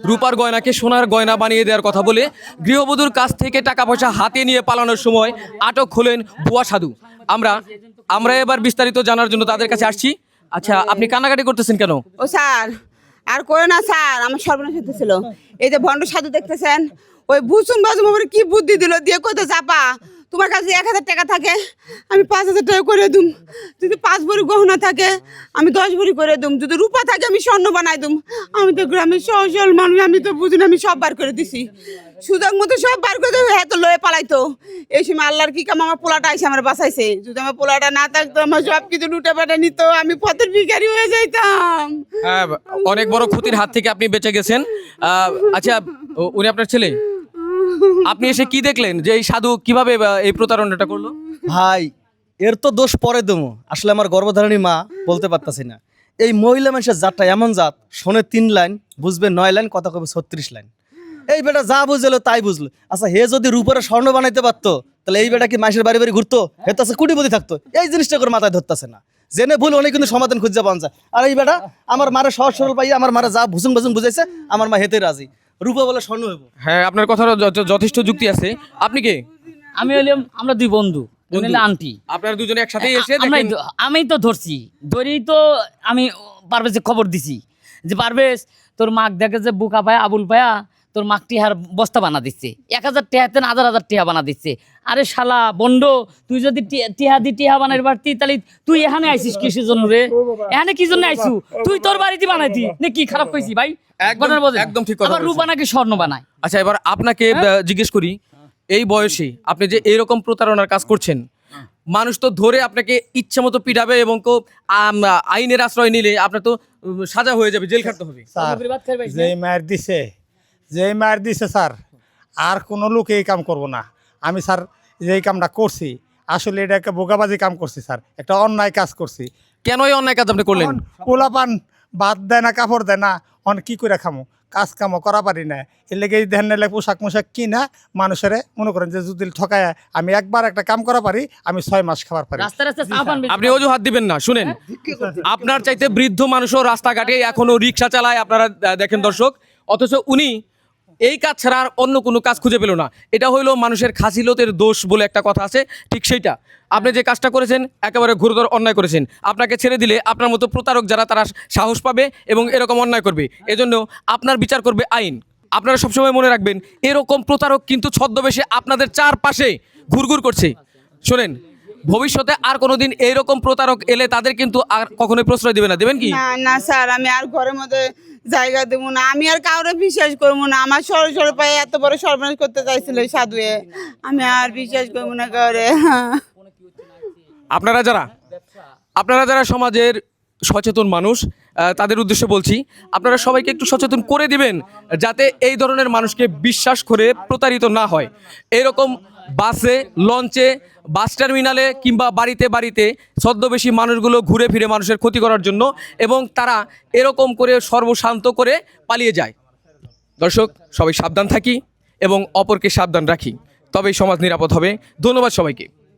রূপার গয়নাকে সোনার গয়না বানিয়ে দেওয়ার কথা বলে গৃহবধূর কাছ থেকে টাকা পয়সা হাতে নিয়ে পালানোর সময় আটক হলেন ভুয়া সাধু। আমরা এবার বিস্তারিত জানার জন্য তাদের কাছে আসছি। আচ্ছা, আপনি কান্নাকাটি করতেছেন কেন? ও স্যার, আর করে না স্যার, আমার সর্বনাশ হতেছিল। এই যে ভণ্ড সাধু দেখতেছেন, ওই বুসুন বাজু আমার কি বুদ্ধি দিল দিয়ে কইতে চাপা, তোমার কাছে 1000 টাকা থাকে আমি 5000 টাকা করে দুম, যদি 5 ভরি গহনা থাকে আমি 10 ভরি করে দুম, যদি রূপা থাকে আমি স্বর্ণ বানাই দুম। আমি তো গ্রামের সহজ মানুষ, আমি তো বুঝি না, আমি সব বার করে দিছি, সুযোগ মতো সব বার করে দেবো। হ্যাঁ তো লয়ে পালাইতো। এই সময় আল্লাহর কি কাম, আমার পোলাটা এসে আমার বাঁচাইছে। যদি আমার পোলাটা না থাকতো আমার সব কিছু লুটে পাটা নিত, আমি পথের ভিখারি হয়ে যাইতাম। হ্যাঁ, অনেক বড় ক্ষতির হাত থেকে আপনি বেঁচে গেছেন। আচ্ছা, উনি আপনার ছেলে? আপনি এসে কি দেখলেন যে এই সাধু কিভাবে এই প্রতারণাটা করলো? ভাই, এর তো দোষ পরে দেবো। আসলে আমার গর্ভধারণী মা, বলতে পারতাছি না। এই মহিলা মানুষের জাতটা এমন জাত, শোনে 3 লাইন, বুঝবে 9 লাইন, কথা কবে 36 লাইন। এই বেটা যা বুঝলো তাই বুঝলো। আচ্ছা, হে যদি রূপরে স্বর্ণ বানাইতে পারতো, তাহলে এই বেটা কি মানুষের বাড়ি বাড়ি ঘুরতো? হে তো কুটিপতি থাকতো। এই জিনিসটা করে মাথায় ধরতেছে না। জেনে ভুল অনেক কিন্তু সমাধান খুঁজে পাওয়া যায়। আর এই বেটা আমার মারে সহজ সরল পাই, আমার মারা যা ভুসুং ভুসুং বুঝাইছে, আমার মা হেতে রাজি। রূপা বলে স্বর্ণ হইব। হ্যাঁ, আপনার কথার যথেষ্ট যুক্তি আছে। আপনি কে? আমি হলাম, আমরা 2 বন্ধু, আন্টি। আপনারা দুজনে একসাথে এসে আমি তো ধরছি, ধরেই তো আমি পারভেজে খবর দিছি যে পারভেজ তোর মাক দেখে যে বুকা পায়া আবুল পায়া তোর মাক টিহার বস্তা বানা দিচ্ছে, 1000 টিহাতে 1000 টিহা বানা দিচ্ছে। আরে শালা বন্ড, তুই যদি টিহা দি টিহা বানাই পারতি, তাহলে তুই এখানে আইসিস কিসের জন্য রে? এখানে কি জন্য আইসু? তুই তোর বাড়িতে বানাইতি না? কি খারাপ কইছি ভাই? একদম ঠিক কথা। আবার রূপা নাকি স্বর্ণ বানায়। আচ্ছা, এবার আপনাকে জিজ্ঞেস করি, এই বয়সে আপনি যে এরকম প্রতারণার কাজ করছেন, মানুষ তো ধরে আপনাকে ইচ্ছে মতো পিটাবে এবং আইনের আশ্রয় নিলে আপনার তো সাজা হয়ে যাবে, জেল খাটতে হবে। যে মার দিছে স্যার, আর কোনো লোক এই কাম করবো না। আমি স্যার যে এই কামটা করছি, আসলে এটা একটা বোকাবাজি কাম করছি স্যার, একটা অন্যায় কাজ করছি। কেন এই অন্যায় কাজ আপনি করলেন? পোলাপান ভাত দেয় না, কাপড় দেয় না, কি করে খামো? কাজ কামও করা পারি না। এর লেগে ধ্যান নিলে পোশাক মোশাক কিনা মানুষের মনে করেন যে যদি ঠকায় আমি একবার একটা কাম করা পারি, আমি 6 মাস খাবার পারি। আপনি অজুহাত দিবেন না। শুনেন, আপনার চাইতে বৃদ্ধ মানুষও রাস্তাঘাটে এখনো রিক্সা চালায়, আপনারা দেখেন দর্শক, অথচ উনি এই কাজ ছাড়া আর অন্য কোনো কাজ খুঁজে পেল না। এটা হইলো মানুষের খাসিলতের দোষ বলে একটা কথা আছে, ঠিক সেইটা। আপনি যে কাজটা করেছেন একেবারে ঘোরতর অন্যায় করেছেন। আপনাকে ছেড়ে দিলে আপনার মতো প্রতারক যারা, তারা সাহস পাবে এবং এরকম অন্যায় করবে। এজন্য আপনার বিচার করবে আইন। আপনারা সবসময় মনে রাখবেন, এরকম প্রতারক কিন্তু ছদ্মবেশে আপনাদের চারপাশে ঘুরঘুর করছে। শোনেন, ভবিষ্যতে আর কোনোদিন এইরকম প্রতারক এলে তাদের কিন্তু আর কখনোই প্রশ্রয় দেবে না। দেবেন কি? না না স্যার, আমি আর ঘরের মধ্যে জায়গা দেবো না, আমি আর কাউরে বিশ্বাস করবো না। আমার সরল সরল পায়ে এত বড় সর্বনাশ করতে চাইছিল এই সাধুয়ে, আমি আর বিশ্বাস করবো না কাউরে। আপনারা যারা সমাজের সচেতন মানুষ, তাদের উদ্দেশ্যে বলছি, আপনারা সবাইকে একটু সচেতন করে দিবেন, যাতে এই ধরনের মানুষকে বিশ্বাস করে প্রতারিত না হয়। এরকম বাসে, লঞ্চে, বাস টার্মিনালে কিংবা বাড়িতে বাড়িতে ছদ্মবেশী মানুষগুলো ঘুরে ফিরে মানুষের ক্ষতি করার জন্য, এবং তারা এরকম করে সর্বশান্ত করে পালিয়ে যায়। দর্শক, সবাই সাবধান থাকি এবং অপরকে সাবধান রাখি, তবেই সমাজ নিরাপদ হবে। ধন্যবাদ সবাইকে।